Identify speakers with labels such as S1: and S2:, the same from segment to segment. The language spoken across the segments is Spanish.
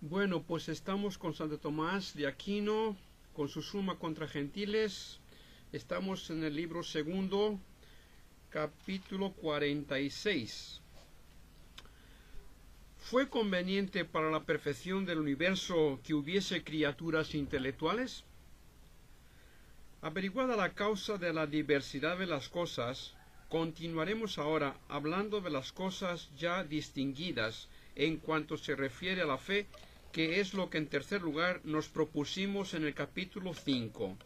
S1: Bueno, pues estamos con Santo Tomás de Aquino, con su Suma contra Gentiles. Estamos en el libro segundo, capítulo 46. ¿Fue conveniente para la perfección del universo que hubiese criaturas intelectuales? Averiguada la causa de la diversidad de las cosas, continuaremos ahora hablando de las cosas ya distinguidas en cuanto se refiere a la fe, que es lo que en tercer lugar nos propusimos en el capítulo 5.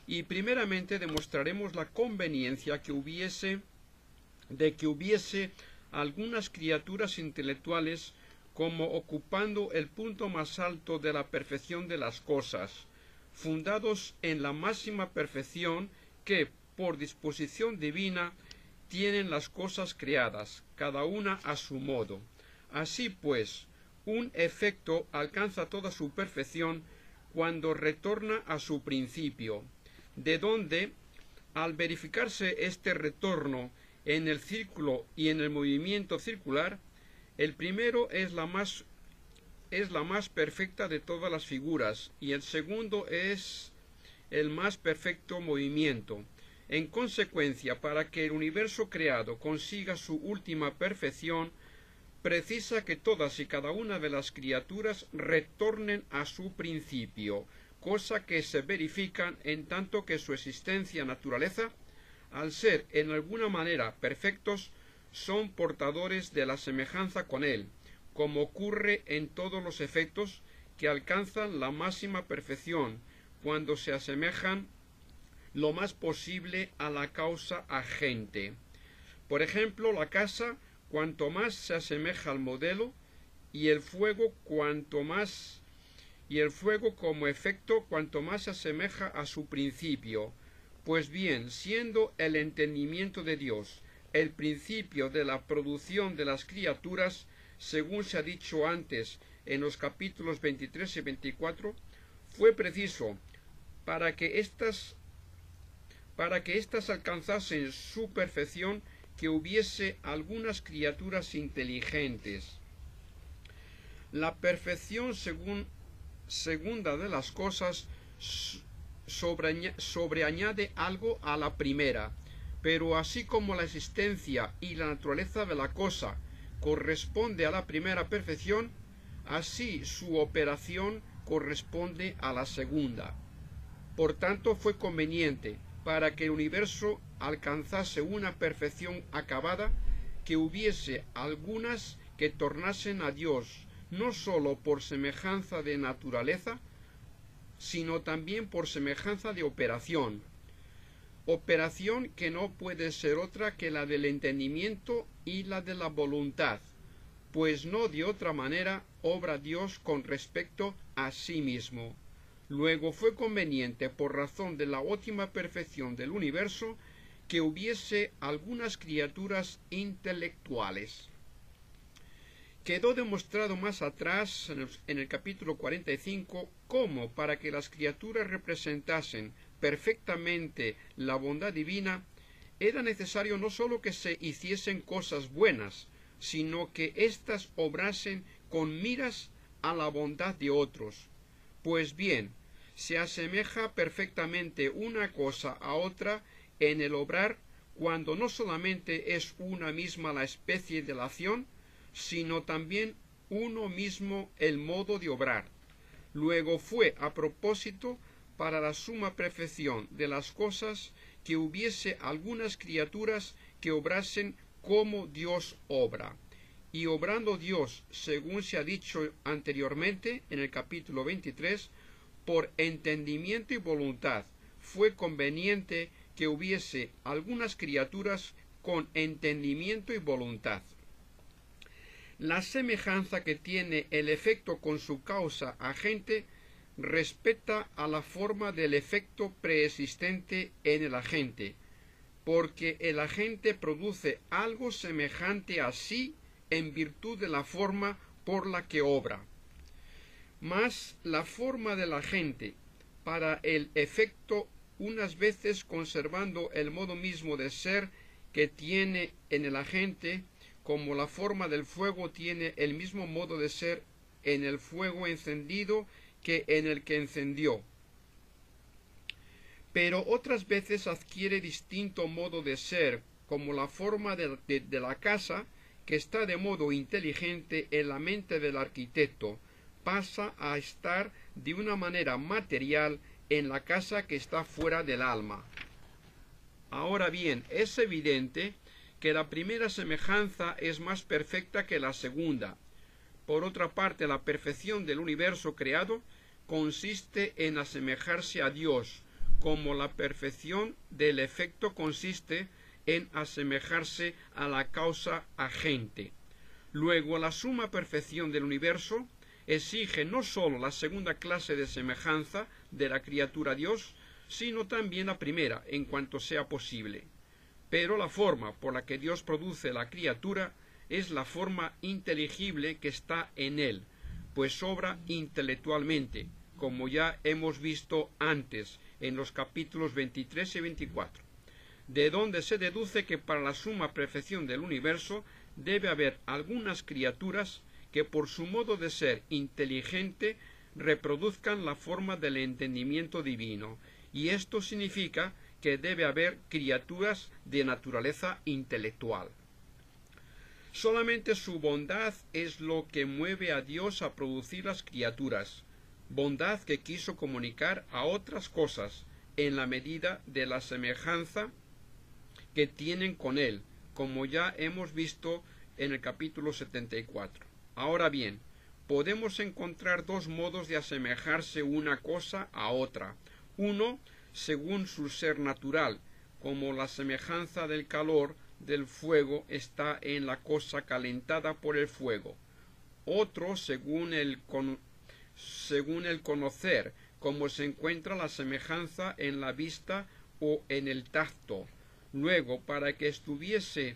S1: Y primeramente demostraremos la conveniencia de que hubiese algunas criaturas intelectuales como ocupando el punto más alto de la perfección de las cosas, fundados en la máxima perfección que, por disposición divina, tienen las cosas creadas, cada una a su modo. Así pues, un efecto alcanza toda su perfección cuando retorna a su principio, de donde, al verificarse este retorno en el círculo y en el movimiento circular, el primero es la más perfecta de todas las figuras, y el segundo es el más perfecto movimiento. En consecuencia, para que el universo creado consiga su última perfección, precisa que todas y cada una de las criaturas retornen a su principio, cosa que se verifica en tanto que su existencia naturaleza, al ser en alguna manera perfectos, son portadores de la semejanza con él, como ocurre en todos los efectos que alcanzan la máxima perfección, cuando se asemejan lo más posible a la causa agente. Por ejemplo, la casa, cuanto más se asemeja al modelo, y el fuego como efecto, cuanto más se asemeja a su principio. Pues bien, siendo el entendimiento de Dios el principio de la producción de las criaturas, según se ha dicho antes en los capítulos 23 y 24, fue preciso, para que éstas alcanzasen su perfección, que hubiese algunas criaturas inteligentes. La perfección segunda de las cosas sobreañade algo a la primera, pero así como la existencia y la naturaleza de la cosa corresponde a la primera perfección, así su operación corresponde a la segunda. Por tanto, fue conveniente, para que el universo alcanzase una perfección acabada, que hubiese algunas que tornasen a Dios, no sólo por semejanza de naturaleza, sino también por semejanza de operación que no puede ser otra que la del entendimiento y la de la voluntad, pues no de otra manera obra Dios con respecto a sí mismo. Luego fue conveniente, por razón de la óptima perfección del universo, que hubiese algunas criaturas intelectuales. Quedó demostrado más atrás, en el capítulo 45, cómo, para que las criaturas representasen perfectamente la bondad divina, era necesario no sólo que se hiciesen cosas buenas, sino que éstas obrasen con miras a la bondad de otros. Pues bien, se asemeja perfectamente una cosa a otra en el obrar, cuando no solamente es una misma la especie de la acción, sino también uno mismo el modo de obrar. Luego fue a propósito para la suma perfección de las cosas que hubiese algunas criaturas que obrasen como Dios obra. Y obrando Dios, según se ha dicho anteriormente en el capítulo 23, por entendimiento y voluntad, fue conveniente que hubiese algunas criaturas con entendimiento y voluntad. La semejanza que tiene el efecto con su causa agente respecta a la forma del efecto preexistente en el agente, porque el agente produce algo semejante a sí en virtud de la forma por la que obra. Mas la forma del agente para el efecto, unas veces conservando el modo mismo de ser que tiene en el agente, como la forma del fuego tiene el mismo modo de ser en el fuego encendido que en el que encendió. Pero otras veces adquiere distinto modo de ser, como la forma de la casa, que está de modo inteligente en la mente del arquitecto, pasa a estar de una manera material en la casa que está fuera del alma. Ahora bien, es evidente que la primera semejanza es más perfecta que la segunda. Por otra parte, la perfección del universo creado consiste en asemejarse a Dios, como la perfección del efecto consiste en asemejarse a la causa agente. Luego, la suma perfección del universo exige no sólo la segunda clase de semejanza de la criatura a Dios, sino también la primera, en cuanto sea posible. Pero la forma por la que Dios produce la criatura es la forma inteligible que está en él, pues obra intelectualmente, como ya hemos visto antes en los capítulos 23 y 24, de donde se deduce que para la suma perfección del universo debe haber algunas criaturas que por su modo de ser inteligente reproduzcan la forma del entendimiento divino, y esto significa que debe haber criaturas de naturaleza intelectual. Solamente su bondad es lo que mueve a Dios a producir las criaturas, bondad que quiso comunicar a otras cosas en la medida de la semejanza que tienen con él, como ya hemos visto en el capítulo 74. Ahora bien, podemos encontrar dos modos de asemejarse una cosa a otra. Uno, según su ser natural, como la semejanza del calor del fuego está en la cosa calentada por el fuego. Otro, según el conocer, como se encuentra la semejanza en la vista o en el tacto. Luego, para que estuviese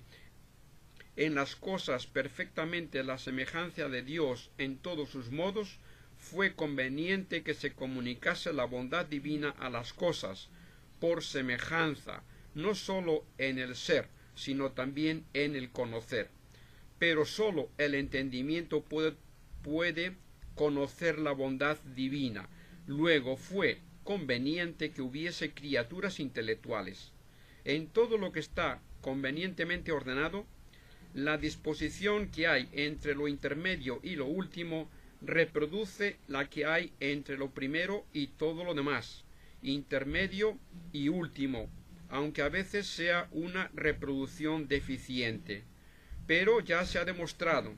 S1: en las cosas perfectamente la semejanza de Dios en todos sus modos, fue conveniente que se comunicase la bondad divina a las cosas, por semejanza, no sólo en el ser, sino también en el conocer. Pero sólo el entendimiento puede conocer la bondad divina. Luego fue conveniente que hubiese criaturas intelectuales. En todo lo que está convenientemente ordenado, la disposición que hay entre lo intermedio y lo último reproduce la que hay entre lo primero y todo lo demás, intermedio y último, aunque a veces sea una reproducción deficiente. Pero ya se ha demostrado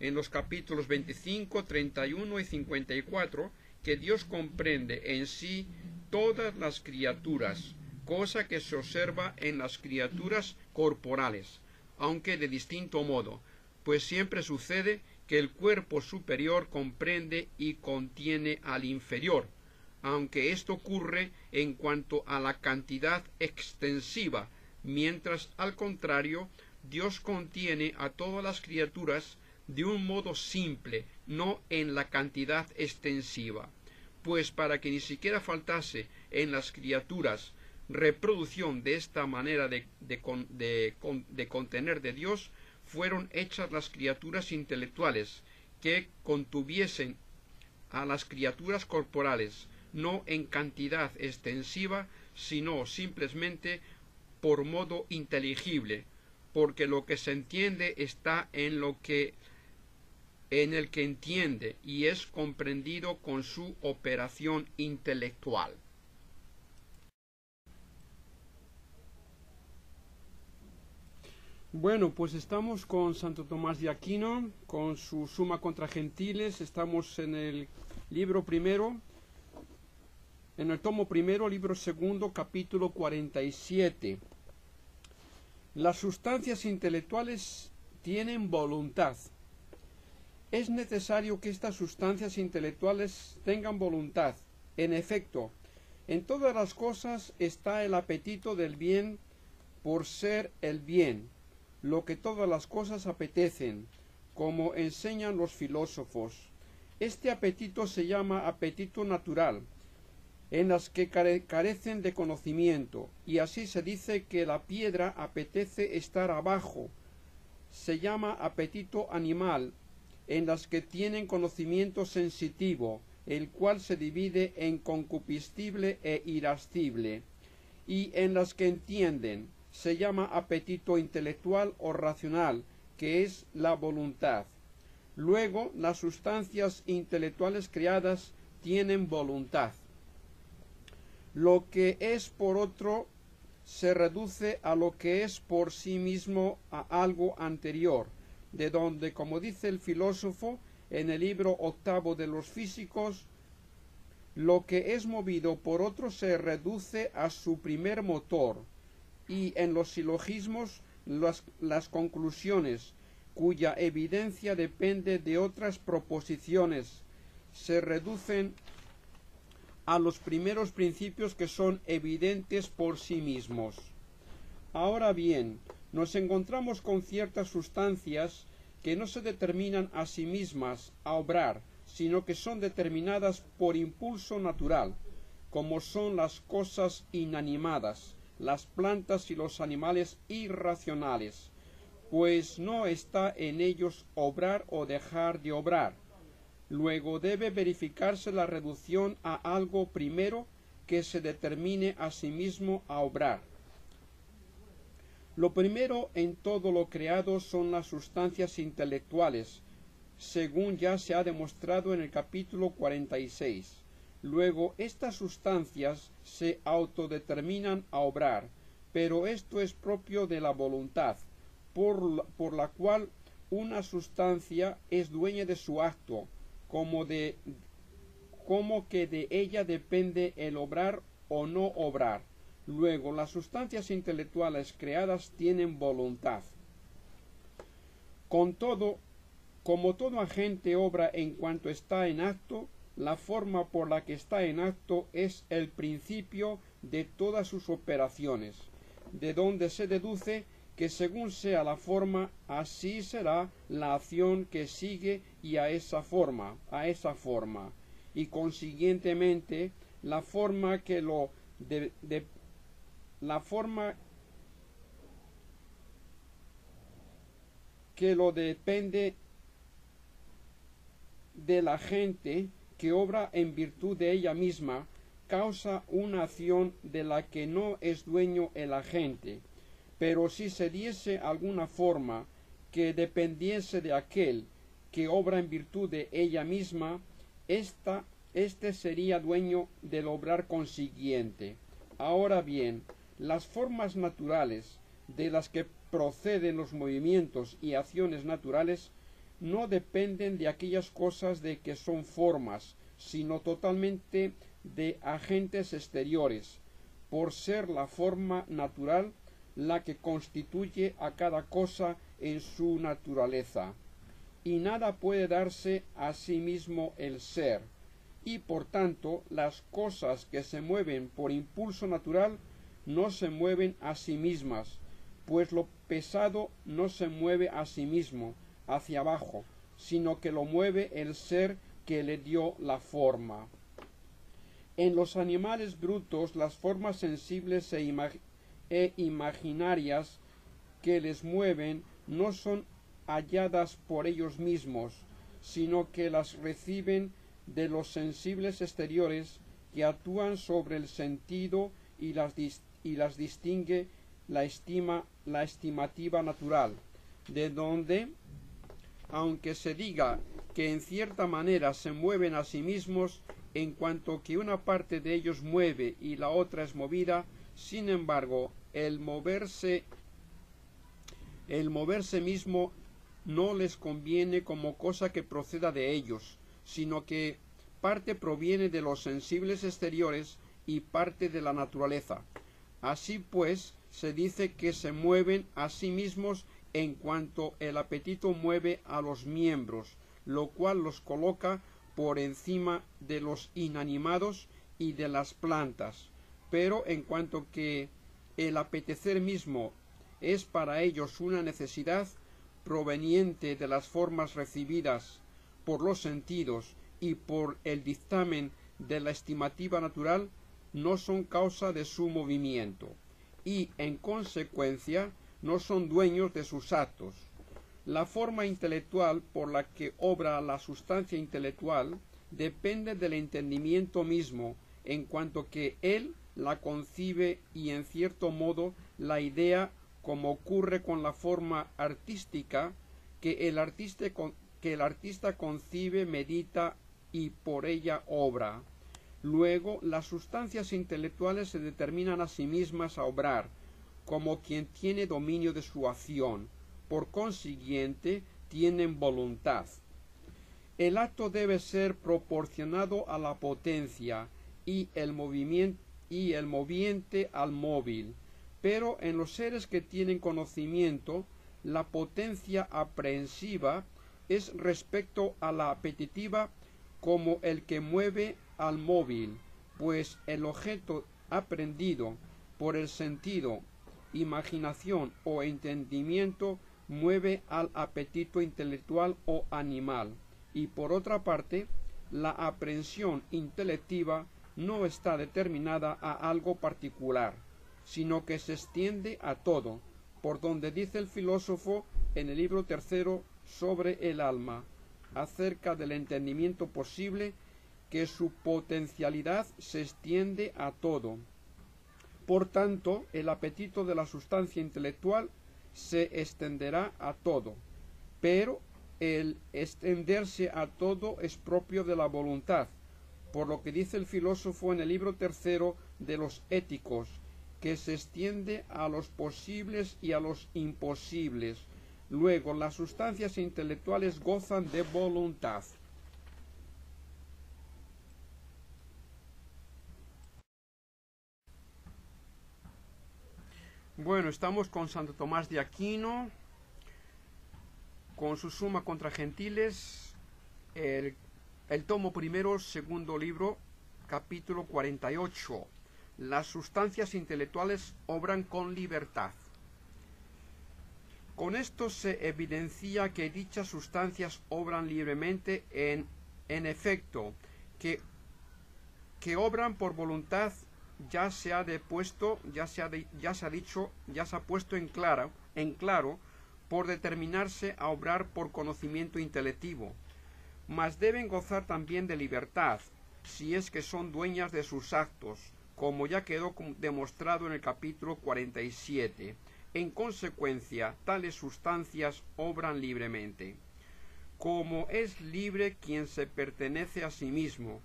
S1: en los capítulos 25, 31 y 54 que Dios comprende en sí todas las criaturas, cosa que se observa en las criaturas corporales, aunque de distinto modo, pues siempre sucede que el cuerpo superior comprende y contiene al inferior, aunque esto ocurre en cuanto a la cantidad extensiva, mientras al contrario, Dios contiene a todas las criaturas de un modo simple, no en la cantidad extensiva, pues para que ni siquiera faltase en las criaturas reproducción de esta manera de contener de Dios, fueron hechas las criaturas intelectuales, que contuviesen a las criaturas corporales, no en cantidad extensiva, sino simplemente por modo inteligible, porque lo que se entiende está en el que entiende, y es comprendido con su operación intelectual. Bueno, pues estamos con Santo Tomás de Aquino, con su Suma contra Gentiles. Estamos en el libro primero, en el tomo primero, libro segundo, capítulo 47. Las sustancias intelectuales tienen voluntad. Es necesario que estas sustancias intelectuales tengan voluntad. En efecto, en todas las cosas está el apetito del bien por ser el bien, lo que todas las cosas apetecen, como enseñan los filósofos. Este apetito se llama apetito natural, en las que carecen de conocimiento, y así se dice que la piedra apetece estar abajo. Se llama apetito animal, en las que tienen conocimiento sensitivo, el cual se divide en concupiscible e irascible, y en las que entienden, se llama apetito intelectual o racional, que es la voluntad. Luego, las sustancias intelectuales creadas tienen voluntad. Lo que es por otro se reduce a lo que es por sí mismo a algo anterior, de donde, como dice el filósofo en el libro octavo de los físicos, lo que es movido por otro se reduce a su primer motor, y en los silogismos las conclusiones, cuya evidencia depende de otras proposiciones, se reducen a los primeros principios que son evidentes por sí mismos. Ahora bien, nos encontramos con ciertas sustancias que no se determinan a sí mismas a obrar, sino que son determinadas por impulso natural, como son las cosas inanimadas, las plantas y los animales irracionales, pues no está en ellos obrar o dejar de obrar. Luego debe verificarse la reducción a algo primero que se determine a sí mismo a obrar. Lo primero en todo lo creado son las sustancias intelectuales, según ya se ha demostrado en el capítulo 46. Luego estas sustancias se autodeterminan a obrar, pero esto es propio de la voluntad, por la cual una sustancia es dueña de su acto, como que de ella depende el obrar o no obrar. Luego, las sustancias intelectuales creadas tienen voluntad. Con todo, como todo agente obra en cuanto está en acto, la forma por la que está en acto es el principio de todas sus operaciones, de donde se deduce que según sea la forma, así será la acción que sigue y a esa forma, y consiguientemente la forma que lo depende de la gente que obra en virtud de ella misma, causa una acción de la que no es dueño el agente. Pero si se diese alguna forma que dependiese de aquel que obra en virtud de ella misma, éste sería dueño del obrar consiguiente. Ahora bien, las formas naturales de las que proceden los movimientos y acciones naturales no dependen de aquellas cosas de que son formas, sino totalmente de agentes exteriores, por ser la forma natural la que constituye a cada cosa en su naturaleza, y nada puede darse a sí mismo el ser, y por tanto las cosas que se mueven por impulso natural no se mueven a sí mismas, pues lo pesado no se mueve a sí mismo hacia abajo, sino que lo mueve el ser que le dio la forma. En los animales brutos las formas sensibles e imaginarias que les mueven no son halladas por ellos mismos, sino que las reciben de los sensibles exteriores que actúan sobre el sentido y las distingue la estimativa natural, de donde, aunque se diga que en cierta manera se mueven a sí mismos, en cuanto que una parte de ellos mueve y la otra es movida, sin embargo, el moverse mismo no les conviene como cosa que proceda de ellos, sino que parte proviene de los sensibles exteriores y parte de la naturaleza. Así pues, se dice que se mueven a sí mismos en cuanto el apetito mueve a los miembros, lo cual los coloca por encima de los inanimados y de las plantas, pero en cuanto que el apetecer mismo es para ellos una necesidad proveniente de las formas recibidas por los sentidos y por el dictamen de la estimativa natural, no son causa de su movimiento, y en consecuencia no son dueños de sus actos. La forma intelectual por la que obra la sustancia intelectual depende del entendimiento mismo, en cuanto que él la concibe y en cierto modo la idea, como ocurre con la forma artística, que el artista concibe, medita y por ella obra. Luego, las sustancias intelectuales se determinan a sí mismas a obrar, como quien tiene dominio de su acción. Por consiguiente, tienen voluntad. El acto debe ser proporcionado a la potencia y el moviente al móvil, pero en los seres que tienen conocimiento, la potencia aprehensiva es respecto a la apetitiva como el que mueve al móvil, pues el objeto aprendido por el sentido, imaginación o entendimiento mueve al apetito intelectual o animal, y por otra parte, la aprehensión intelectiva no está determinada a algo particular, sino que se extiende a todo, por donde dice el filósofo en el libro tercero sobre el alma, acerca del entendimiento posible, que su potencialidad se extiende a todo. Por tanto, el apetito de la sustancia intelectual se extenderá a todo, pero el extenderse a todo es propio de la voluntad, por lo que dice el filósofo en el libro tercero de los Éticos, que se extiende a los posibles y a los imposibles. Luego, las sustancias intelectuales gozan de voluntad. Bueno, estamos con Santo Tomás de Aquino, con su Suma contra Gentiles, el tomo primero, segundo libro, capítulo 48. Las sustancias intelectuales obran con libertad. Con esto se evidencia que dichas sustancias obran libremente en efecto, que obran por voluntad. Ya se ha puesto en claro por determinarse a obrar por conocimiento intelectivo, mas deben gozar también de libertad, si es que son dueñas de sus actos, como ya quedó demostrado en el capítulo 47. En consecuencia, tales sustancias obran libremente. Como es libre quien se pertenece a sí mismo,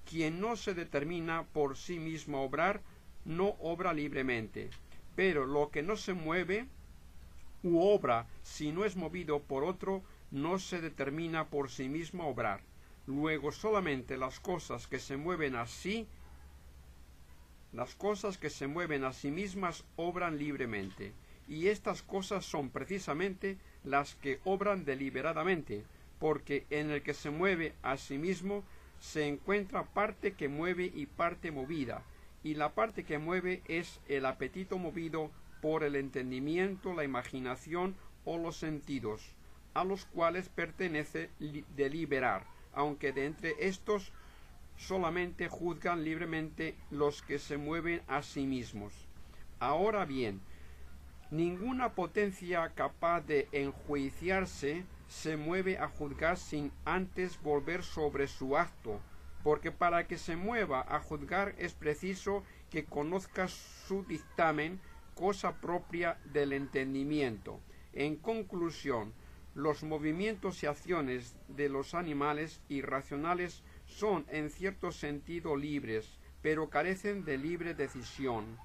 S1: quien no se determina por sí mismo a obrar, no obra libremente. Pero lo que no se mueve u obra si no es movido por otro, no se determina por sí mismo a obrar. Luego solamente las cosas que se mueven a sí mismas obran libremente. Y estas cosas son precisamente las que obran deliberadamente, porque en el que se mueve a sí mismo se encuentra parte que mueve y parte movida, y la parte que mueve es el apetito movido por el entendimiento, la imaginación o los sentidos, a los cuales pertenece deliberar, aunque de entre estos solamente juzgan libremente los que se mueven a sí mismos. Ahora bien, ninguna potencia capaz de enjuiciarse se mueve a juzgar sin antes volver sobre su acto, porque para que se mueva a juzgar es preciso que conozca su dictamen, cosa propia del entendimiento. En conclusión, los movimientos y acciones de los animales irracionales son en cierto sentido libres, pero carecen de libre decisión.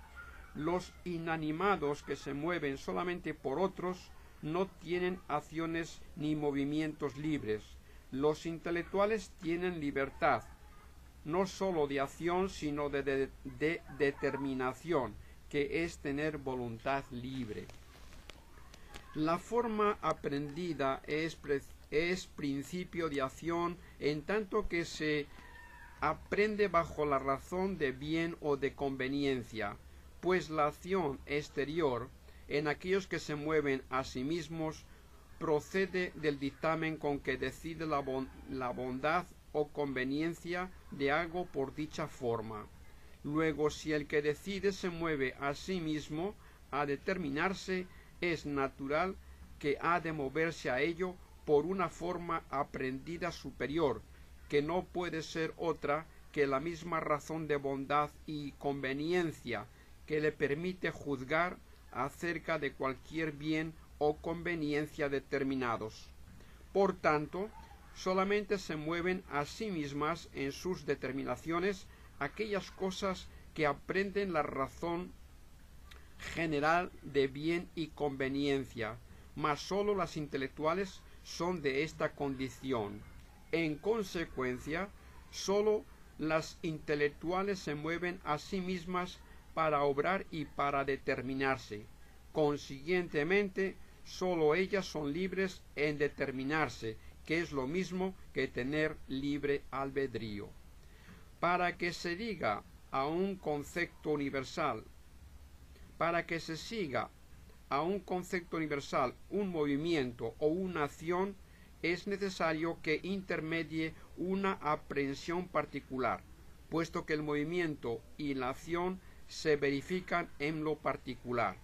S1: Los inanimados que se mueven solamente por otros no tienen acciones ni movimientos libres. Los intelectuales tienen libertad, no sólo de acción, sino de determinación, que es tener voluntad libre. La forma aprendida es principio de acción, en tanto que se aprende bajo la razón de bien o de conveniencia, pues la acción exterior en aquellos que se mueven a sí mismos procede del dictamen con que decide la bondad o conveniencia de algo por dicha forma. Luego, si el que decide se mueve a sí mismo a determinarse, es natural que ha de moverse a ello por una forma aprendida superior, que no puede ser otra que la misma razón de bondad y conveniencia que le permite juzgar acerca de cualquier bien o conveniencia determinados. Por tanto, solamente se mueven a sí mismas en sus determinaciones aquellas cosas que aprenden la razón general de bien y conveniencia, mas sólo las intelectuales son de esta condición. En consecuencia, sólo las intelectuales se mueven a sí mismas para obrar y para determinarse. Consiguientemente, sólo ellas son libres en determinarse, que es lo mismo que tener libre albedrío. Para que se diga a un concepto universal, para que se siga a un concepto universal un movimiento o una acción, es necesario que intermedie una aprehensión particular, puesto que el movimiento y la acción se verifican en lo particular,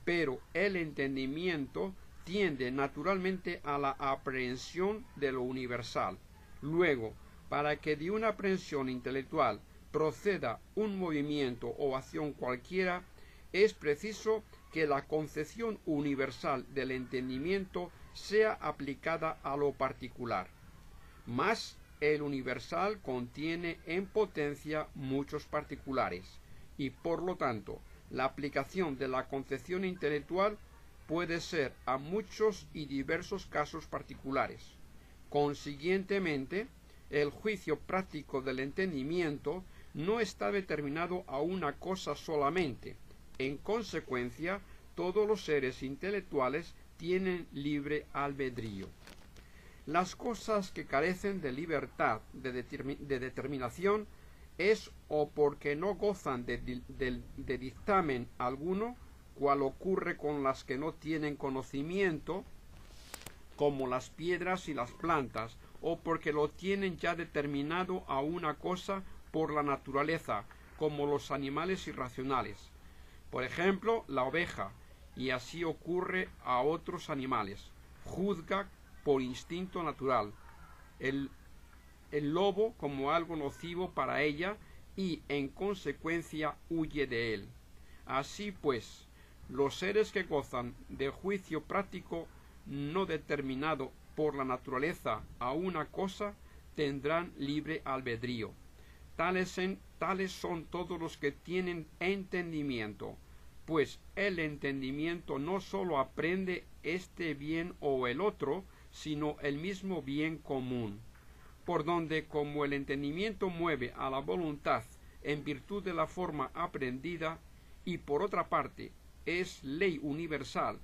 S1: pero el entendimiento tiende naturalmente a la aprehensión de lo universal. Luego, para que de una aprehensión intelectual proceda un movimiento o acción cualquiera, es preciso que la concepción universal del entendimiento sea aplicada a lo particular. Mas el universal contiene en potencia muchos particulares, y por lo tanto la aplicación de la concepción intelectual puede ser a muchos y diversos casos particulares. Consiguientemente, el juicio práctico del entendimiento no está determinado a una cosa solamente. En consecuencia, todos los seres intelectuales tienen libre albedrío. Las cosas que carecen de libertad de determinación es o porque no gozan de dictamen alguno, cual ocurre con las que no tienen conocimiento, como las piedras y las plantas, o porque lo tienen ya determinado a una cosa por la naturaleza, como los animales irracionales. Por ejemplo, la oveja, y así ocurre a otros animales, juzga por instinto natural el lobo como algo nocivo para ella y en consecuencia huye de él. Así pues, los seres que gozan de juicio práctico no determinado por la naturaleza a una cosa tendrán libre albedrío. Tales son todos los que tienen entendimiento, pues el entendimiento no sólo aprende este bien o el otro, sino el mismo bien común, por donde como el entendimiento mueve a la voluntad en virtud de la forma aprendida, y por otra parte es ley universal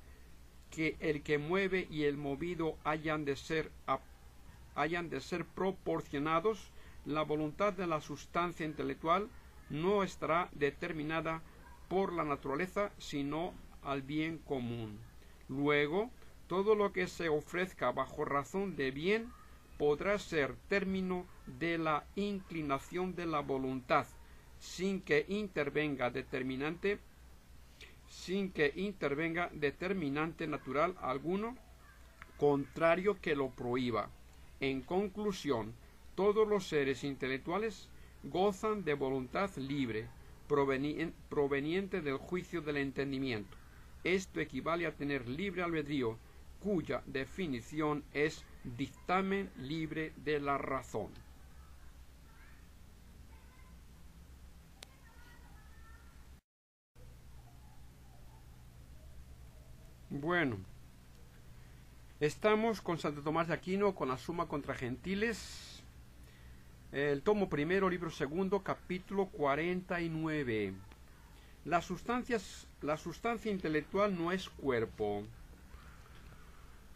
S1: que el que mueve y el movido hayan de ser proporcionados, la voluntad de la sustancia intelectual no estará determinada por la naturaleza, sino al bien común. Luego, todo lo que se ofrezca bajo razón de bien podrá ser término de la inclinación de la voluntad, sin que intervenga determinante natural alguno, contrario que lo prohíba. En conclusión, todos los seres intelectuales gozan de voluntad libre, proveniente del juicio del entendimiento. Esto equivale a tener libre albedrío, cuya definición es dictamen libre de la razón. Bueno, estamos con Santo Tomás de Aquino, con la Suma contra Gentiles, el tomo primero, libro segundo, capítulo 49. La sustancia intelectual no es cuerpo.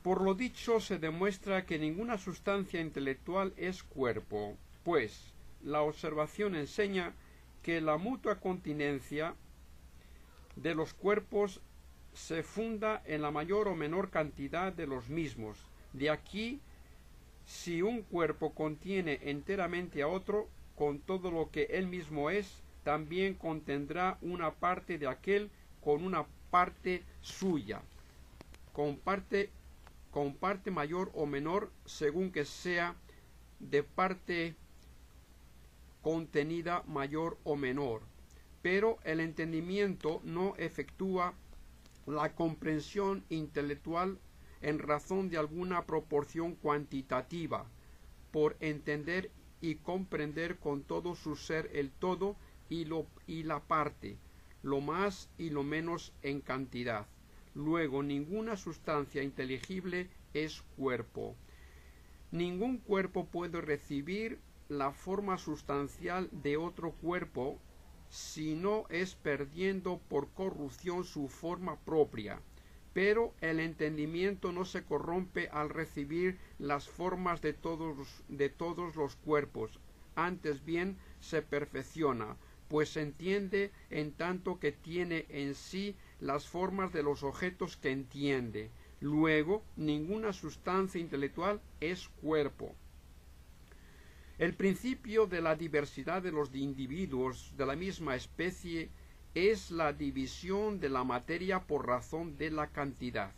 S1: Por lo dicho se demuestra que ninguna sustancia intelectual es cuerpo, pues la observación enseña que la mutua continencia de los cuerpos se funda en la mayor o menor cantidad de los mismos. De aquí, si un cuerpo contiene enteramente a otro, con todo lo que él mismo es, también contendrá una parte de aquel con una parte suya, con parte con parte mayor o menor según que sea de parte contenida mayor o menor. Pero el entendimiento no efectúa la comprensión intelectual en razón de alguna proporción cuantitativa, por entender y comprender con todo su ser el todo y la parte, lo más y lo menos en cantidad. Luego, ninguna sustancia inteligible es cuerpo. Ningún cuerpo puede recibir la forma sustancial de otro cuerpo si no es perdiendo por corrupción su forma propia. Pero el entendimiento no se corrompe al recibir las formas de todos los cuerpos, antes bien se perfecciona, pues entiende en tanto que tiene en sí las formas de los objetos que entiende. Luego, ninguna sustancia intelectual es cuerpo. El principio de la diversidad de los individuos de la misma especie es la división de la materia por razón de la cantidad,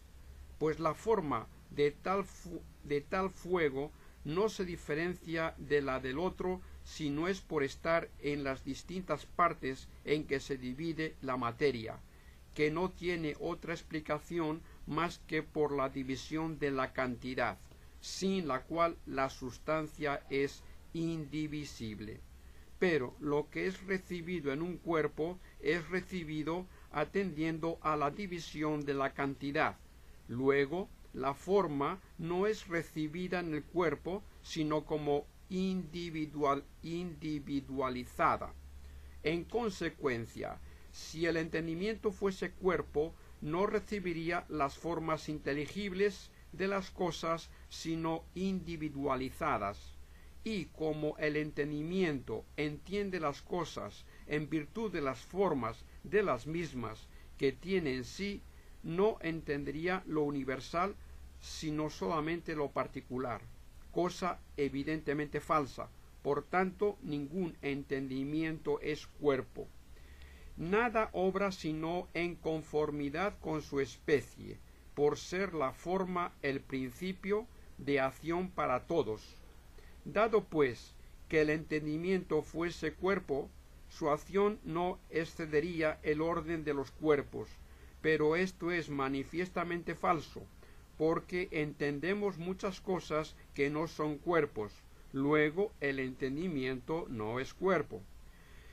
S1: pues la forma de tal fuego no se diferencia de la del otro si no es por estar en las distintas partes en que se divide la materia, que no tiene otra explicación más que por la división de la cantidad, sin la cual la sustancia es indivisible. Pero lo que es recibido en un cuerpo es recibido atendiendo a la división de la cantidad. Luego, la forma no es recibida en el cuerpo, sino como individualizada. En consecuencia, si el entendimiento fuese cuerpo, no recibiría las formas inteligibles de las cosas, sino individualizadas. Y como el entendimiento entiende las cosas en virtud de las formas de las mismas que tiene en sí, no entendería lo universal, sino solamente lo particular, cosa evidentemente falsa. Por tanto, ningún entendimiento es cuerpo. Nada obra sino en conformidad con su especie, por ser la forma el principio de acción para todos. Dado pues que el entendimiento fuese cuerpo, su acción no excedería el orden de los cuerpos, pero esto es manifiestamente falso, porque entendemos muchas cosas que no son cuerpos, luego el entendimiento no es cuerpo.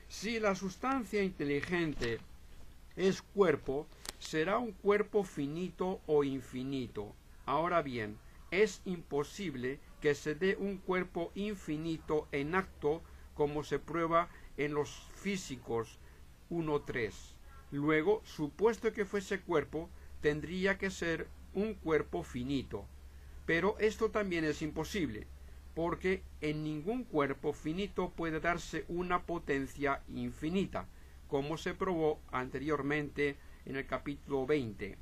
S1: Si la sustancia inteligente es cuerpo, será un cuerpo finito o infinito. Ahora bien, es imposible que se dé un cuerpo infinito en acto, como se prueba en los físicos 1.3. Luego, supuesto que fuese cuerpo, tendría que ser un cuerpo finito. Pero esto también es imposible, porque en ningún cuerpo finito puede darse una potencia infinita, como se probó anteriormente en el capítulo 20.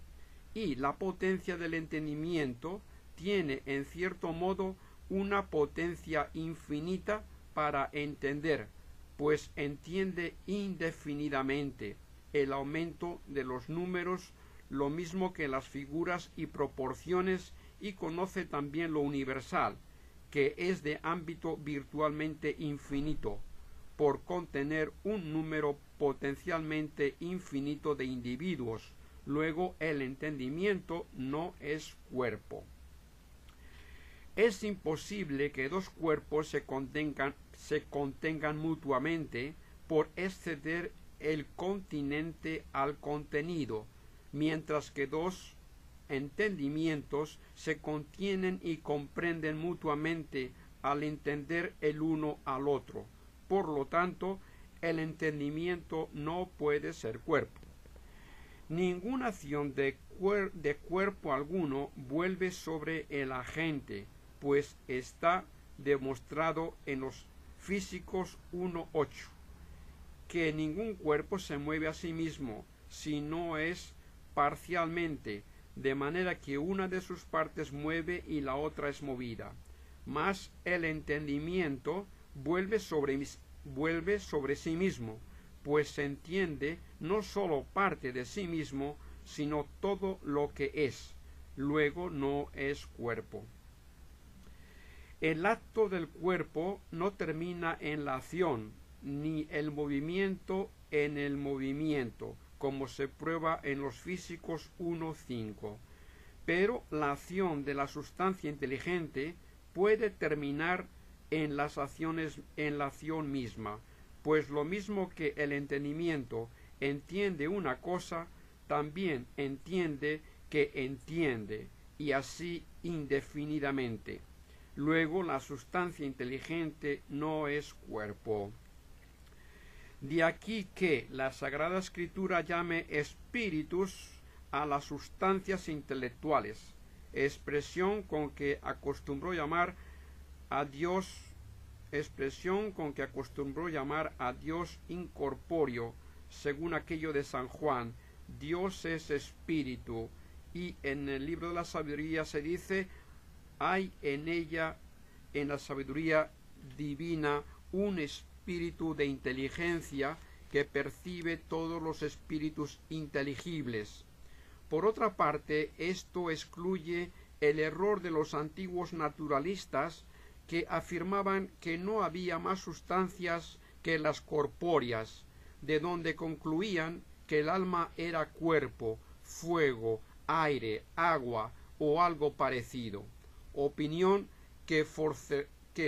S1: Y la potencia del entendimiento tiene en cierto modo una potencia infinita para entender, pues entiende indefinidamente el aumento de los números, lo mismo que las figuras y proporciones, y conoce también lo universal, que es de ámbito virtualmente infinito, por contener un número potencialmente infinito de individuos. Luego el entendimiento no es cuerpo. Es imposible que dos cuerpos se contengan mutuamente por exceder el continente al contenido, mientras que dos entendimientos se contienen y comprenden mutuamente al entender el uno al otro. Por lo tanto, el entendimiento no puede ser cuerpo. Ninguna acción de cuerpo alguno vuelve sobre el agente, pues está demostrado en los físicos 1.8 que ningún cuerpo se mueve a sí mismo, si no es parcialmente, de manera que una de sus partes mueve y la otra es movida. Mas el entendimiento vuelve sobre sí mismo, pues se entiende no sólo parte de sí mismo, sino todo lo que es. luego no es cuerpo. El acto del cuerpo no termina en la acción, ni el movimiento en el movimiento, como se prueba en los Físicos 1.5. Pero la acción de la sustancia inteligente puede terminar en las acciones, en la acción misma, pues lo mismo que el entendimiento entiende una cosa, también entiende que entiende, y así indefinidamente. Luego la sustancia inteligente no es cuerpo. De aquí que la Sagrada Escritura llame espíritus a las sustancias intelectuales, expresión con que acostumbró llamar a Dios incorpóreo, según aquello de San Juan: Dios es espíritu, y en el libro de la sabiduría se dice: hay en ella, en la sabiduría divina, un espíritu de inteligencia que percibe todos los espíritus inteligibles. Por otra parte, esto excluye el error de los antiguos naturalistas, que afirmaban que no había más sustancias que las corpóreas, de donde concluían que el alma era cuerpo, fuego, aire, agua o algo parecido, opinión que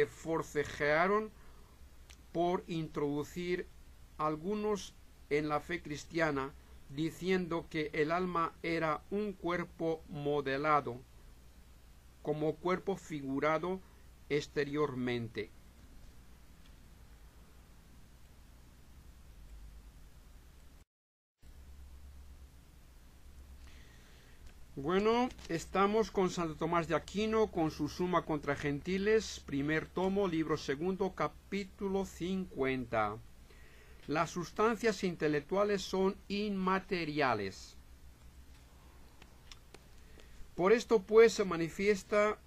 S1: forcejearon por introducir algunos en la fe cristiana, diciendo que el alma era un cuerpo modelado, como cuerpo figurado exteriormente. Bueno, estamos con Santo Tomás de Aquino, con su Suma contra Gentiles, primer tomo, libro segundo, capítulo 50. Las sustancias intelectuales son inmateriales. Por esto, pues, se manifiesta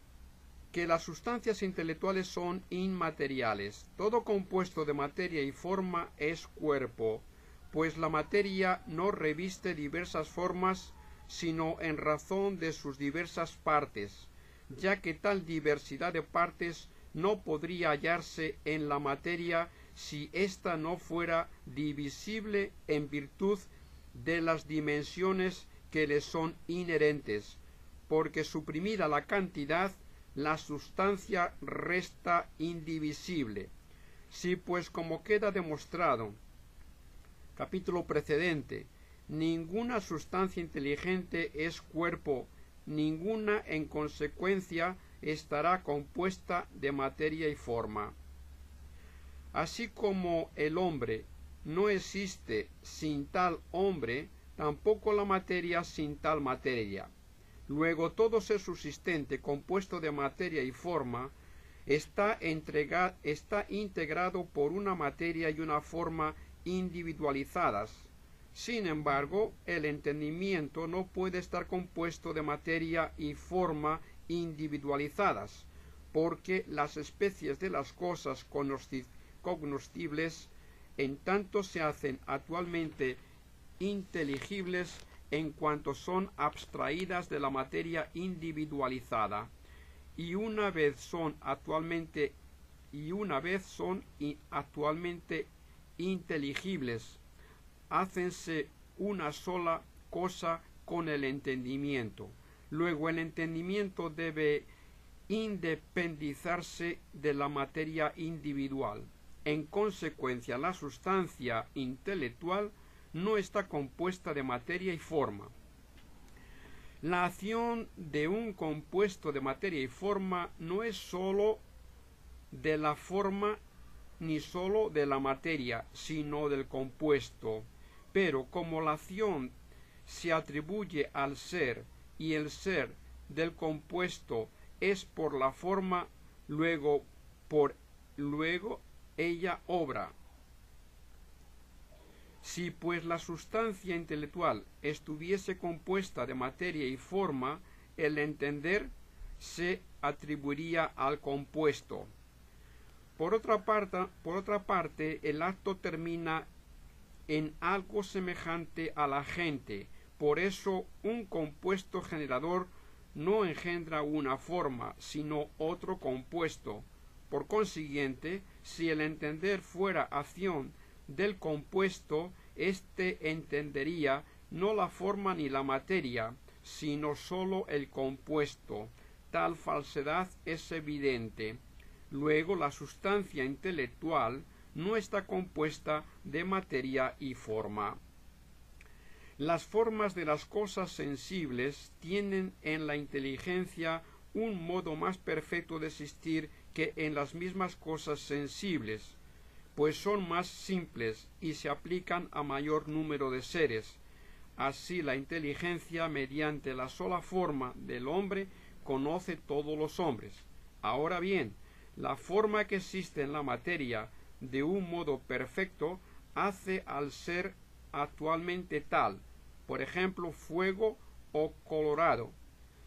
S1: que las sustancias intelectuales son inmateriales. Todo compuesto de materia y forma es cuerpo, pues la materia no reviste diversas formas, sino en razón de sus diversas partes, ya que tal diversidad de partes no podría hallarse en la materia si ésta no fuera divisible en virtud de las dimensiones que le son inherentes, porque suprimida la cantidad, la sustancia resta indivisible. Si pues, como queda demostrado, capítulo precedente, ninguna sustancia inteligente es cuerpo, ninguna en consecuencia estará compuesta de materia y forma. Así como el hombre no existe sin tal hombre, tampoco la materia sin tal materia. Luego todo ser subsistente compuesto de materia y forma está integrado por una materia y una forma individualizadas. Sin embargo, el entendimiento no puede estar compuesto de materia y forma individualizadas, porque las especies de las cosas cognoscibles en tanto se hacen actualmente inteligibles en cuanto son abstraídas de la materia individualizada, y una vez son actualmente inteligibles, hácense una sola cosa con el entendimiento. Luego el entendimiento debe independizarse de la materia individual. En consecuencia, la sustancia intelectual no está compuesta de materia y forma. La acción de un compuesto de materia y forma no es sólo de la forma ni sólo de la materia, sino del compuesto. Pero como la acción se atribuye al ser y el ser del compuesto es por la forma, luego ella obra. Si pues la sustancia intelectual estuviese compuesta de materia y forma, el entender se atribuiría al compuesto. Por otra parte, el acto termina en algo semejante a la gente. Por eso un compuesto generador no engendra una forma, sino otro compuesto. Por consiguiente, si el entender fuera acción del compuesto, éste entendería no la forma ni la materia, sino sólo el compuesto. Tal falsedad es evidente. Luego, la sustancia intelectual no está compuesta de materia y forma. Las formas de las cosas sensibles tienen en la inteligencia un modo más perfecto de existir que en las mismas cosas sensibles, pues son más simples y se aplican a mayor número de seres. Así la inteligencia, mediante la sola forma del hombre, conoce todos los hombres. Ahora bien, la forma que existe en la materia de un modo perfecto hace al ser actualmente tal, por ejemplo, fuego o colorado.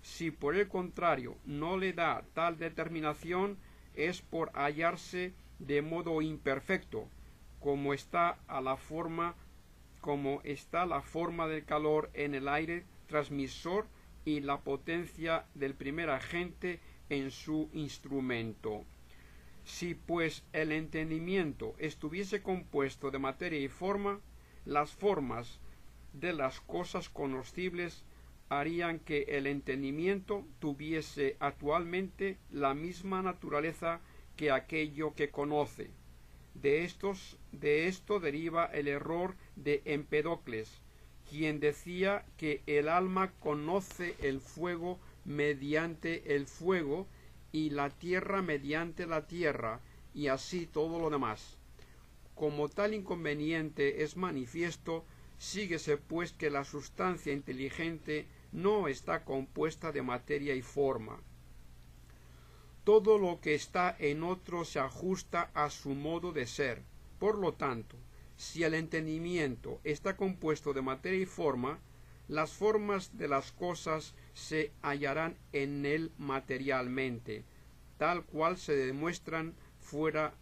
S1: Si por el contrario no le da tal determinación, es por hallarse de modo imperfecto, como está la forma del calor en el aire transmisor y la potencia del primer agente en su instrumento. Si pues el entendimiento estuviese compuesto de materia y forma, las formas de las cosas conocibles harían que el entendimiento tuviese actualmente la misma naturaleza que aquello que conoce. De esto deriva el error de Empedocles, quien decía que el alma conoce el fuego mediante el fuego y la tierra mediante la tierra, y así todo lo demás. Como tal inconveniente es manifiesto, síguese pues que la sustancia inteligente no está compuesta de materia y forma. Todo lo que está en otro se ajusta a su modo de ser. Por lo tanto, si el entendimiento está compuesto de materia y forma, las formas de las cosas se hallarán en él materialmente, tal cual se demuestran fuera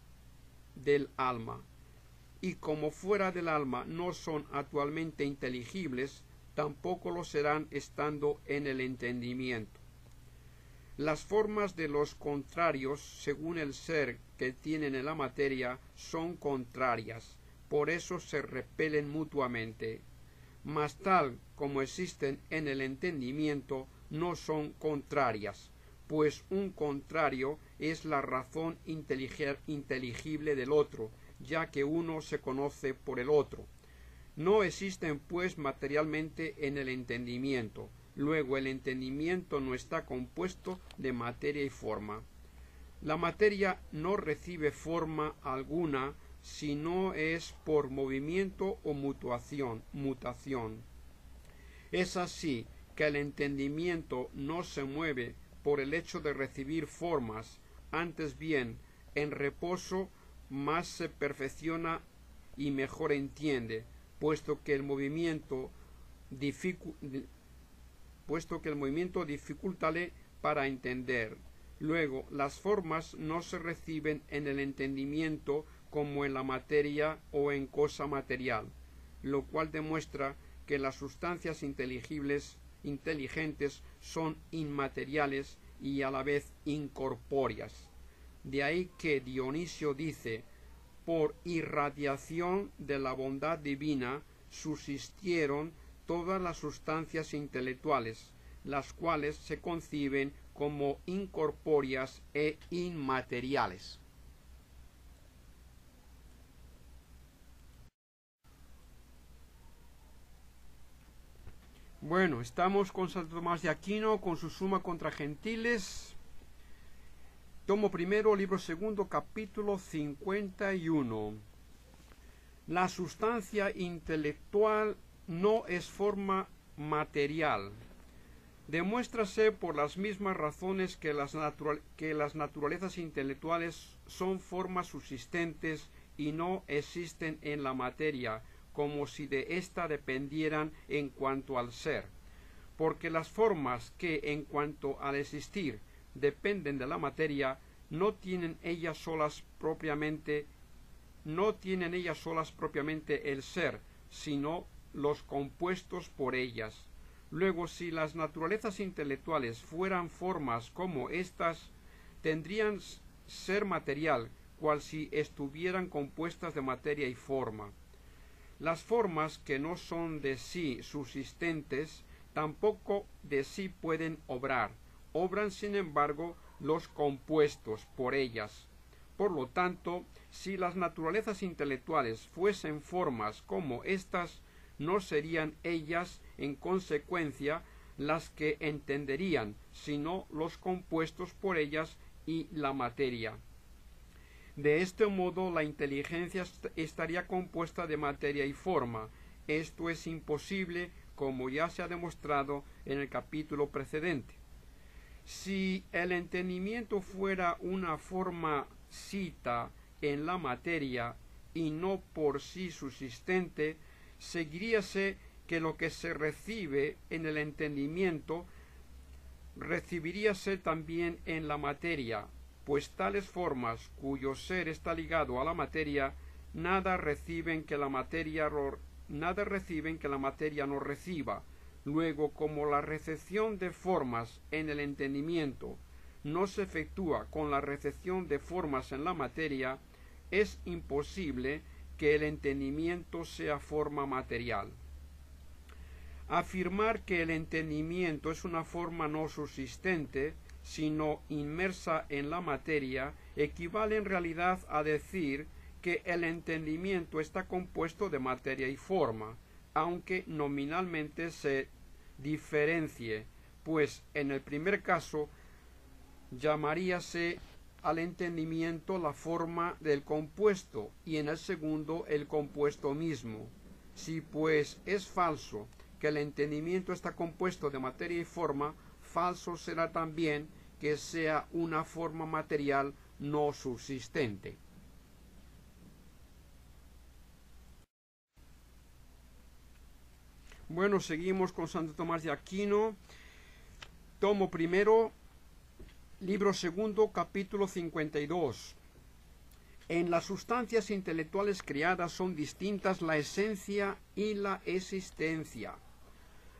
S1: del alma. Y como fuera del alma no son actualmente inteligibles, tampoco lo serán estando en el entendimiento. Las formas de los contrarios, según el ser que tienen en la materia, son contrarias, por eso se repelen mutuamente. Mas tal como existen en el entendimiento, no son contrarias, pues un contrario es la razón inteligible del otro, ya que uno se conoce por el otro. No existen pues materialmente en el entendimiento. Luego el entendimiento no está compuesto de materia y forma. La materia no recibe forma alguna si no es por movimiento o mutación. Es así que el entendimiento no se mueve por el hecho de recibir formas, antes bien, en reposo más se perfecciona y mejor entiende, puesto que el movimiento dificultale para entender. Luego, las formas no se reciben en el entendimiento como en la materia o en cosa material, lo cual demuestra que las sustancias inteligentes son inmateriales y a la vez incorpóreas. De ahí que Dionisio dice: por irradiación de la bondad divina subsistieron todas las sustancias intelectuales, las cuales se conciben como incorpóreas e inmateriales. Bueno, estamos con Santo Tomás de Aquino, con su Suma contra Gentiles, tomo primero, libro segundo, capítulo 51. La sustancia intelectual no es forma material. Demuéstrase por las mismas razones que las naturalezas intelectuales son formas subsistentes y no existen en la materia, como si de ésta dependieran en cuanto al ser. Porque las formas que, en cuanto al existir, dependen de la materia, no tienen ellas solas propiamente el ser, sino los compuestos por ellas. Luego, si las naturalezas intelectuales fueran formas como éstas, tendrían ser material, cual si estuvieran compuestas de materia y forma. Las formas que no son de sí subsistentes, tampoco de sí pueden obrar. Obran, sin embargo, los compuestos por ellas. Por lo tanto, si las naturalezas intelectuales fuesen formas como éstas, no serían ellas, en consecuencia, las que entenderían, sino los compuestos por ellas y la materia. De este modo, la inteligencia estaría compuesta de materia y forma. Esto es imposible, como ya se ha demostrado en el capítulo precedente. Si el entendimiento fuera una forma cita en la materia y no por sí subsistente, seguiríase que lo que se recibe en el entendimiento recibiríase también en la materia, pues tales formas cuyo ser está ligado a la materia nada reciben que la materia no reciba. Luego, como la recepción de formas en el entendimiento no se efectúa con la recepción de formas en la materia, es imposible que el entendimiento sea forma material. Afirmar que el entendimiento es una forma no subsistente, sino inmersa en la materia, equivale en realidad a decir que el entendimiento está compuesto de materia y forma, aunque nominalmente se diferencie, pues en el primer caso llamaríase al entendimiento la forma del compuesto y en el segundo el compuesto mismo. Si pues es falso que el entendimiento está compuesto de materia y forma, falso será también que sea una forma material no subsistente. Bueno, seguimos con Santo Tomás de Aquino, tomo primero, libro segundo, capítulo 52. En las sustancias intelectuales creadas son distintas la esencia y la existencia.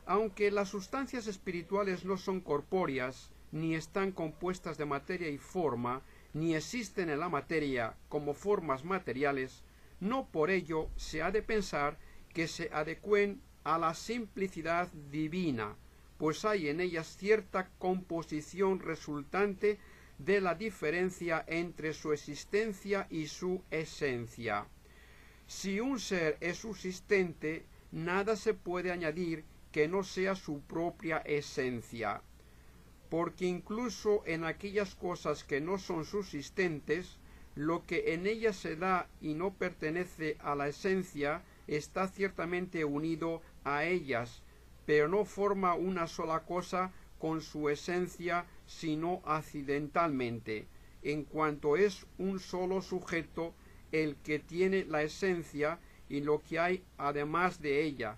S1: Aunque las sustancias espirituales no son corpóreas, ni están compuestas de materia y forma, ni existen en la materia como formas materiales, no por ello se ha de pensar que se adecúen a la simplicidad divina, pues hay en ellas cierta composición resultante de la diferencia entre su existencia y su esencia. Si un ser es subsistente, nada se puede añadir que no sea su propia esencia, porque incluso en aquellas cosas que no son subsistentes, lo que en ellas se da y no pertenece a la esencia está ciertamente unido a ellas, pero no forma una sola cosa con su esencia, sino accidentalmente, en cuanto es un solo sujeto el que tiene la esencia y lo que hay además de ella.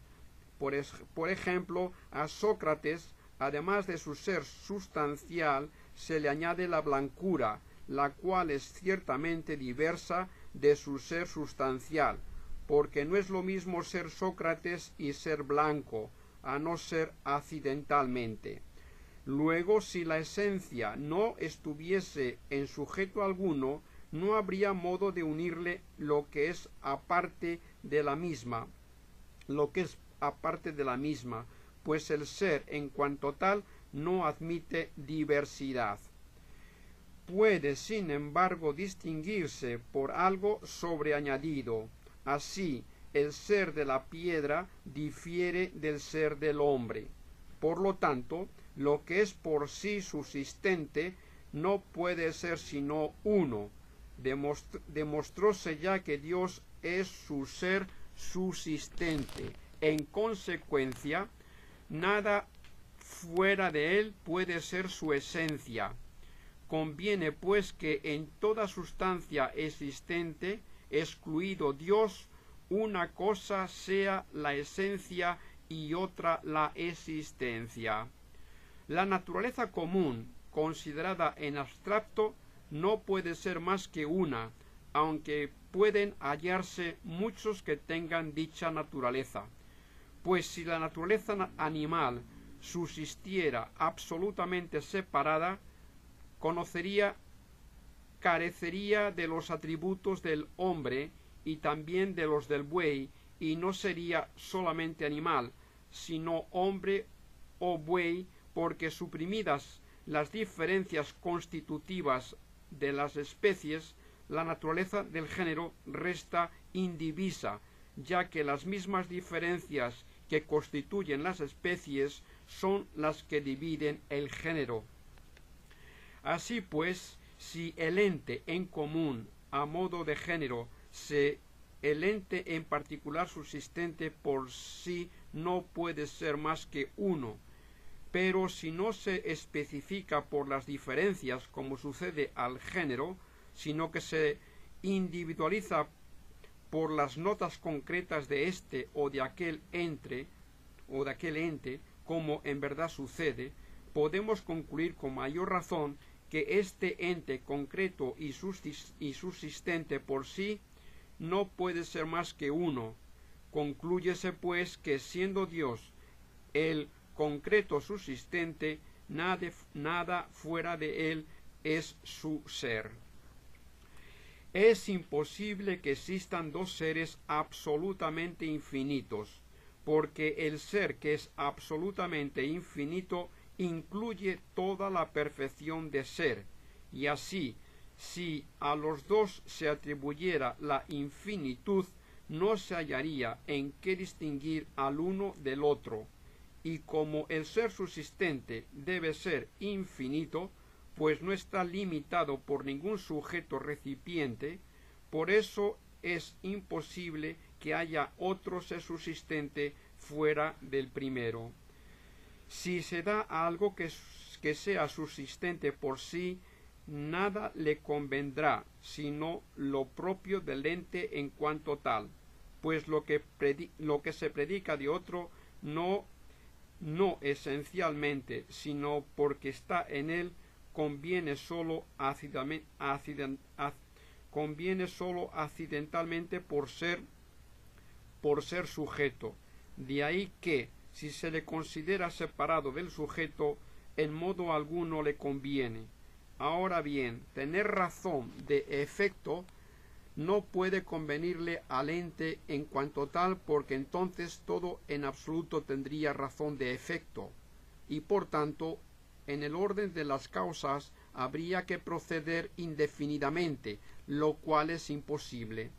S1: Por ejemplo, a Sócrates, además de su ser sustancial, se le añade la blancura, la cual es ciertamente diversa de su ser sustancial, porque no es lo mismo ser Sócrates y ser blanco, a no ser accidentalmente. Luego, si la esencia no estuviese en sujeto alguno, no habría modo de unirle lo que es aparte de la misma, pues el ser en cuanto tal no admite diversidad. Puede, sin embargo, distinguirse por algo sobreañadido. Así, el ser de la piedra difiere del ser del hombre. Por lo tanto, lo que es por sí subsistente no puede ser sino uno. Demostróse ya que Dios es su ser subsistente. En consecuencia, nada fuera de él puede ser su esencia. Conviene pues que en toda sustancia existente, excluido Dios, una cosa sea la esencia y otra la existencia. La naturaleza común, considerada en abstracto, no puede ser más que una, aunque pueden hallarse muchos que tengan dicha naturaleza. Pues si la naturaleza animal subsistiera absolutamente separada, carecería de los atributos del hombre y también de los del buey, y no sería solamente animal, sino hombre o buey, porque suprimidas las diferencias constitutivas de las especies, la naturaleza del género resta indivisa, ya que las mismas diferencias que constituyen las especies son las que dividen el género. Así pues, si el ente en común a modo de género el ente en particular subsistente por sí no puede ser más que uno, pero si no se especifica por las diferencias como sucede al género, sino que se individualiza por las notas concretas de este o de aquel ente, como en verdad sucede, podemos concluir con mayor razón que este ente concreto y subsistente por sí no puede ser más que uno. Conclúyese pues que siendo Dios el concreto subsistente, nada fuera de él es su ser. Es imposible que existan dos seres absolutamente infinitos, porque el ser que es absolutamente infinito incluye toda la perfección de ser, y así, si a los dos se atribuyera la infinitud, no se hallaría en qué distinguir al uno del otro, y como el ser subsistente debe ser infinito, pues no está limitado por ningún sujeto recipiente, por eso es imposible que haya otro ser subsistente fuera del primero. Si se da algo que sea subsistente por sí, nada le convendrá sino lo propio del ente en cuanto tal, pues lo que se predica de otro no esencialmente, sino porque está en él, conviene sólo accidentalmente por ser sujeto. De ahí que, si se le considera separado del sujeto, en modo alguno le conviene. Ahora bien, tener razón de efecto no puede convenirle al ente en cuanto tal, porque entonces todo en absoluto tendría razón de efecto, y por tanto, en el orden de las causas habría que proceder indefinidamente, lo cual es imposible.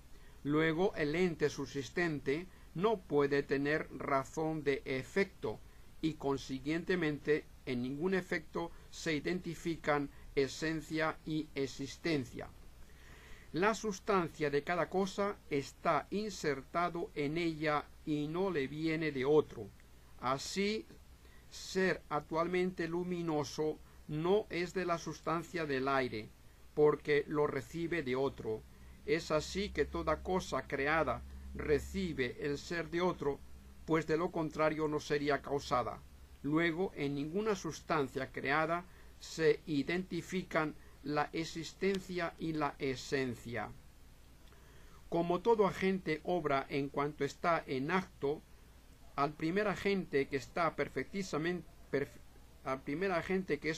S1: Luego el ente subsistente no puede tener razón de efecto, y consiguientemente en ningún efecto se identifican esencia y existencia. La sustancia de cada cosa está insertado en ella y no le viene de otro. Así, ser actualmente luminoso no es de la sustancia del aire, porque lo recibe de otro. Es así que toda cosa creada recibe el ser de otro, pues de lo contrario no sería causada. Luego, en ninguna sustancia creada se identifican la existencia y la esencia. Como todo agente obra en cuanto está en acto, al primer agente que es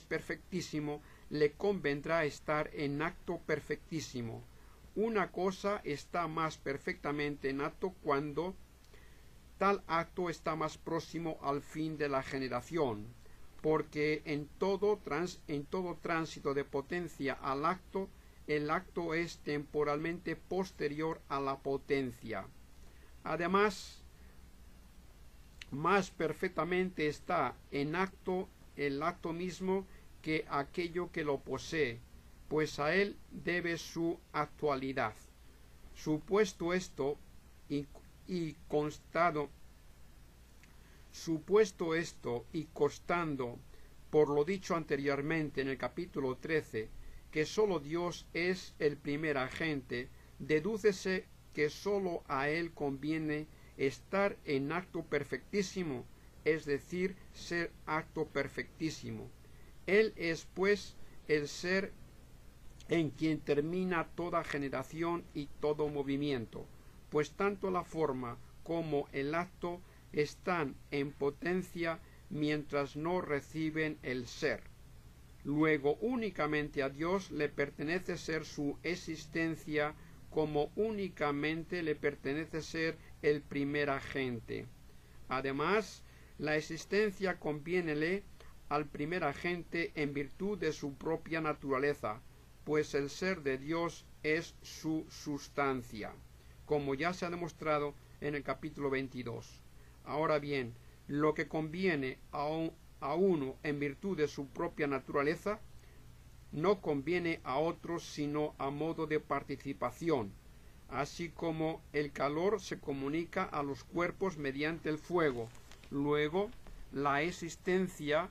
S1: perfectísimo le convendrá estar en acto perfectísimo. Una cosa está más perfectamente en acto cuando tal acto está más próximo al fin de la generación, porque en todo tránsito de potencia al acto, el acto es temporalmente posterior a la potencia. Además, más perfectamente está en acto el acto mismo que aquello que lo posee, pues a él debe su actualidad. Supuesto esto y constando por lo dicho anteriormente en el capítulo 13, que sólo Dios es el primer agente, dedúcese que sólo a él conviene estar en acto perfectísimo, es decir, ser acto perfectísimo. Él es, pues, el ser en quien termina toda generación y todo movimiento, pues tanto la forma como el acto están en potencia mientras no reciben el ser. Luego únicamente a Dios le pertenece ser su existencia, como únicamente le pertenece ser el primer agente. Además, la existencia conviénele al primer agente en virtud de su propia naturaleza, pues el ser de Dios es su sustancia, como ya se ha demostrado en el capítulo 22. Ahora bien, lo que conviene a uno en virtud de su propia naturaleza, no conviene a otros sino a modo de participación, así como el calor se comunica a los cuerpos mediante el fuego. Luego, la existencia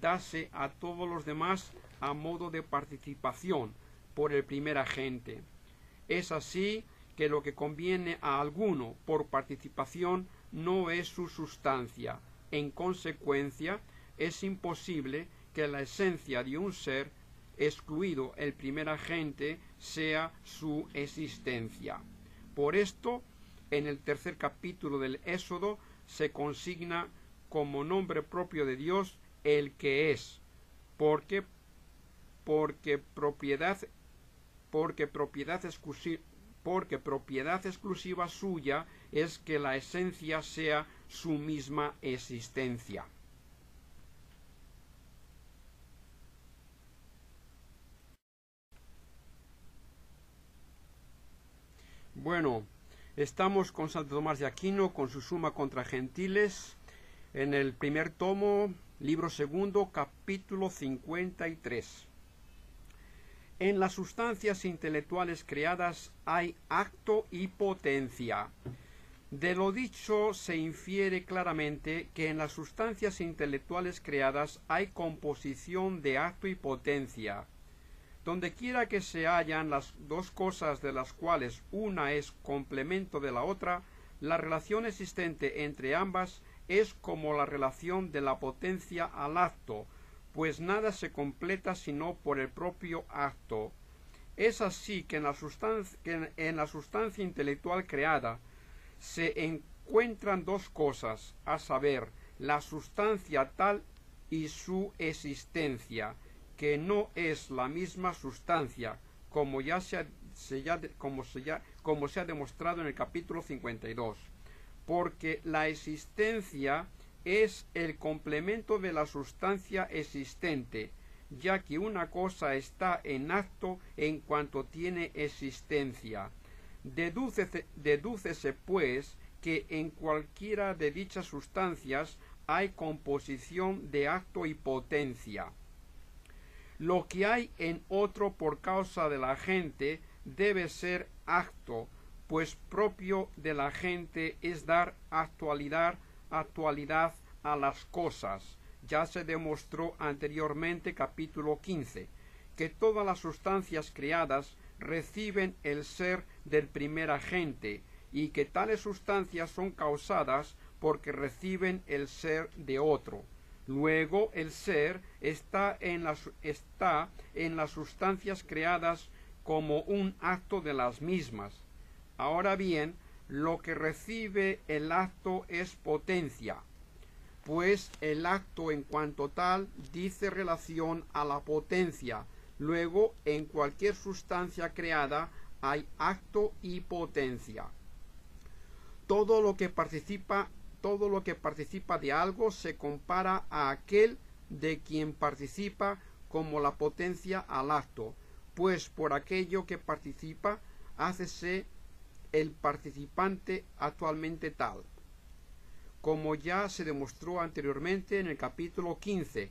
S1: dase a todos los demás a modo de participación por el primer agente. Es así que lo que conviene a alguno por participación no es su sustancia. En consecuencia, es imposible que la esencia de un ser, excluido el primer agente, sea su existencia. Por esto, en el tercer capítulo del Éxodo se consigna como nombre propio de Dios el que es, porque propiedad exclusiva suya es que la esencia sea su misma existencia. Bueno, estamos con Santo Tomás de Aquino, con su Suma contra Gentiles, en el primer tomo, libro segundo, capítulo 53. En las sustancias intelectuales creadas hay acto y potencia. De lo dicho se infiere claramente que en las sustancias intelectuales creadas hay composición de acto y potencia. Dondequiera que se hallan las dos cosas de las cuales una es complemento de la otra, la relación existente entre ambas es como la relación de la potencia al acto, pues nada se completa sino por el propio acto. Es así que en la sustancia intelectual creada se encuentran dos cosas, a saber, la sustancia tal y su existencia, que no es la misma sustancia, como se ha demostrado en el capítulo 52, porque la existencia es el complemento de la sustancia existente, ya que una cosa está en acto en cuanto tiene existencia. Dedúcese, pues, que en cualquiera de dichas sustancias hay composición de acto y potencia. Lo que hay en otro por causa de la gente debe ser acto, pues propio de la gente es dar actualidad a las cosas. Ya se demostró anteriormente, capítulo 15, que todas las sustancias creadas reciben el ser del primer agente, y que tales sustancias son causadas porque reciben el ser de otro. Luego el ser está en las sustancias creadas como un acto de las mismas. Ahora bien, lo que recibe el acto es potencia, pues el acto en cuanto tal dice relación a la potencia. Luego, en cualquier sustancia creada hay acto y potencia. Todo lo que participa de algo se compara a aquel de quien participa como la potencia al acto, pues por aquello que participa hácese el participante actualmente tal, como ya se demostró anteriormente en el capítulo 15,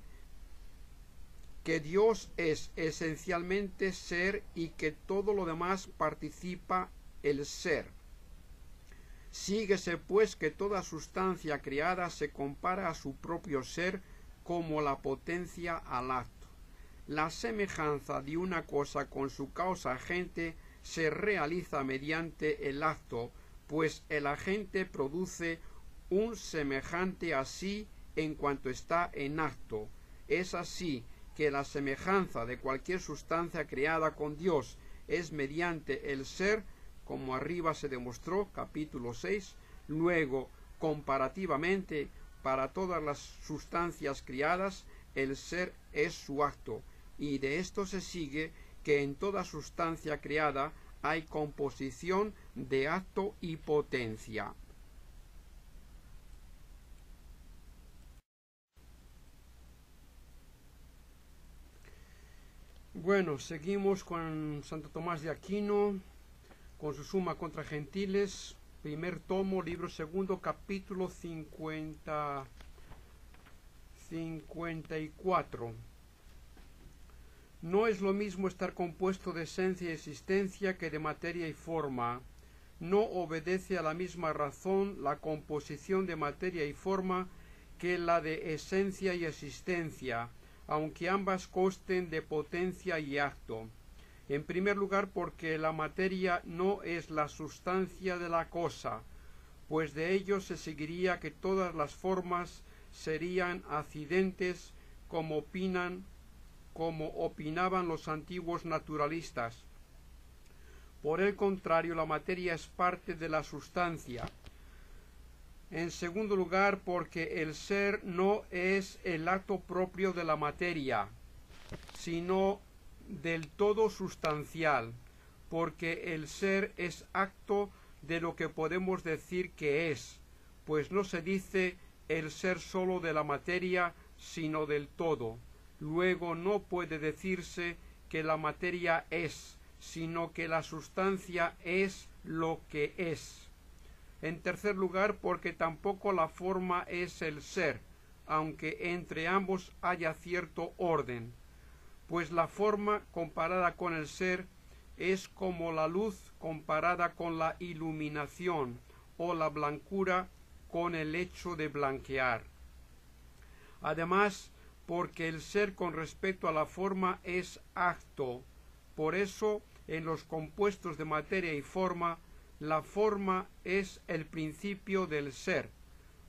S1: que Dios es esencialmente ser y que todo lo demás participa el ser. Síguese pues que toda sustancia creada se compara a su propio ser como la potencia al acto. La semejanza de una cosa con su causa agente se realiza mediante el acto, pues el agente produce un semejante a sí en cuanto está en acto. Es así que la semejanza de cualquier sustancia creada con Dios es mediante el ser, como arriba se demostró, capítulo 6. Luego, comparativamente, para todas las sustancias criadas, el ser es su acto, y de esto se sigue que en toda sustancia creada hay composición de acto y potencia. Bueno, seguimos con Santo Tomás de Aquino, con su Suma contra Gentiles, primer tomo, libro segundo, capítulo 54. No es lo mismo estar compuesto de esencia y existencia que de materia y forma. No obedece a la misma razón la composición de materia y forma que la de esencia y existencia, aunque ambas consten de potencia y acto. En primer lugar, porque la materia no es la sustancia de la cosa, pues de ello se seguiría que todas las formas serían accidentes, como opinaban los antiguos naturalistas. Por el contrario, la materia es parte de la sustancia. En segundo lugar, porque el ser no es el acto propio de la materia, sino del todo sustancial, porque el ser es acto de lo que podemos decir que es, pues no se dice el ser solo de la materia, sino del todo. Luego no puede decirse que la materia es, sino que la sustancia es lo que es. En tercer lugar, porque tampoco la forma es el ser, aunque entre ambos haya cierto orden, pues la forma comparada con el ser es como la luz comparada con la iluminación, o la blancura con el hecho de blanquear. Además, porque el ser con respecto a la forma es acto. Por eso, en los compuestos de materia y forma, la forma es el principio del ser,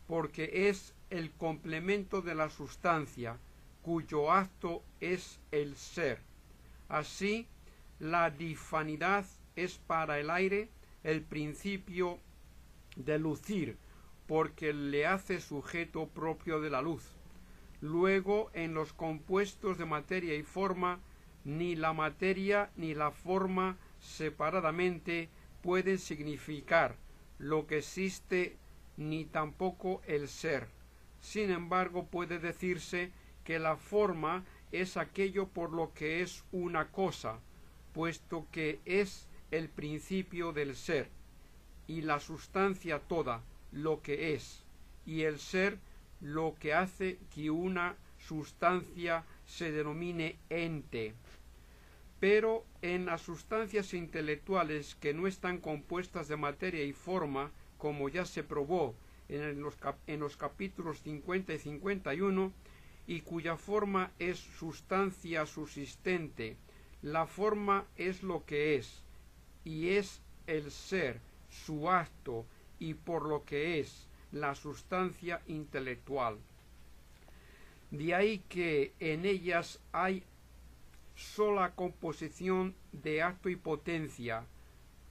S1: porque es el complemento de la sustancia, cuyo acto es el ser. Así, la difanidad es para el aire el principio de lucir, porque le hace sujeto propio de la luz. Luego, en los compuestos de materia y forma, ni la materia ni la forma separadamente pueden significar lo que existe, ni tampoco el ser. Sin embargo, puede decirse que la forma es aquello por lo que es una cosa, puesto que es el principio del ser, y la sustancia toda lo que es, y el ser lo que hace que una sustancia se denomine ente. Pero en las sustancias intelectuales que no están compuestas de materia y forma, como ya se probó en los capítulos 50 y 51, y cuya forma es sustancia subsistente, la forma es lo que es, y es el ser, su acto, y por lo que es, la sustancia intelectual. De ahí que en ellas hay sola composición de acto y potencia,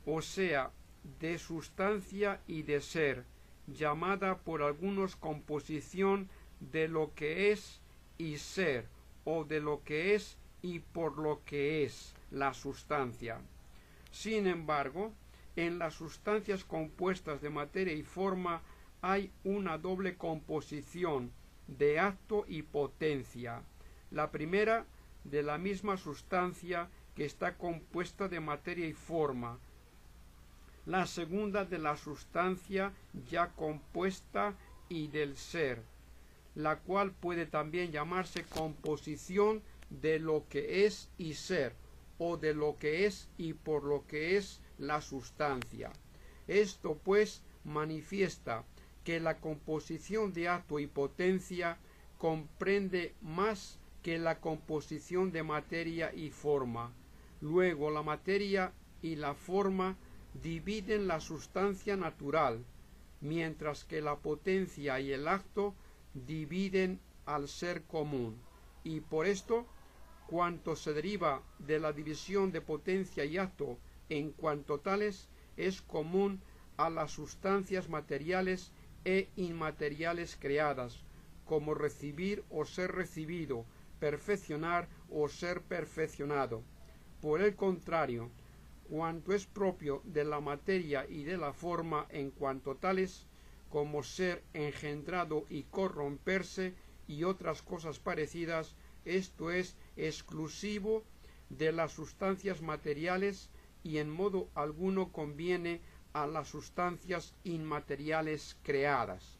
S1: o sea, de sustancia y de ser, llamada por algunos composición de lo que es y ser, o de lo que es y por lo que es la sustancia. Sin embargo, en las sustancias compuestas de materia y forma hay una doble composición de acto y potencia. La primera, de la misma sustancia que está compuesta de materia y forma. La segunda, de la sustancia ya compuesta y del ser, la cual puede también llamarse composición de lo que es y ser, o de lo que es y por lo que es la sustancia. Esto pues manifiesta que la composición de acto y potencia comprende más que la composición de materia y forma. Luego la materia y la forma dividen la sustancia natural, mientras que la potencia y el acto dividen al ser común, y por esto cuanto se deriva de la división de potencia y acto en cuanto tales es común a las sustancias materiales e inmateriales creadas, como recibir o ser recibido, perfeccionar o ser perfeccionado. Por el contrario, cuanto es propio de la materia y de la forma en cuanto tales, como ser engendrado y corromperse y otras cosas parecidas, esto es exclusivo de las sustancias materiales y en modo alguno conviene a las sustancias inmateriales creadas.